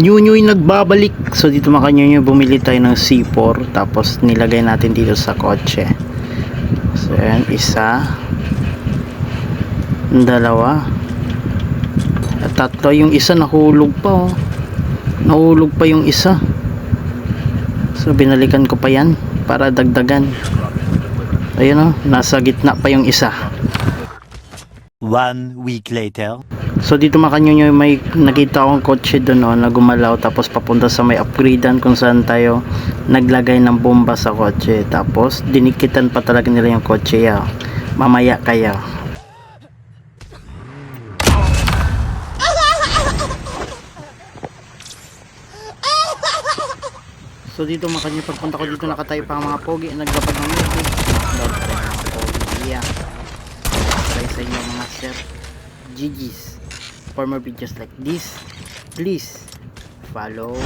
Nyunyoy nagbabalik. So dito mga kanyunyoy, bumili tayo ng C4 tapos nilagay natin dito sa kotse. So yan, isa, dalawa, at tatlo. Yung isa nahulog pa, oh. Nahulog pa yung isa. So binalikan ko pa yan para dagdagan. Ayun, oh, nasa gitna pa yung isa. 1 week later. So dito mga kanyunyoy, may nakita akong kotse doon, oh, na gumalaw tapos papunta sa may upgradean kung saan tayo naglagay ng bomba sa kotse. Tapos dinikitan pa talaga nila yung kotse, ya. Mamaya kaya. So dito mga kanyunyoy, pagpunta ko dito nakatayo pa ang mga pogi, naglapag ng movie. Lord pa yung mga pogi, yeah. Try sa inyo mga sir. GG's. For more videos like this, please follow.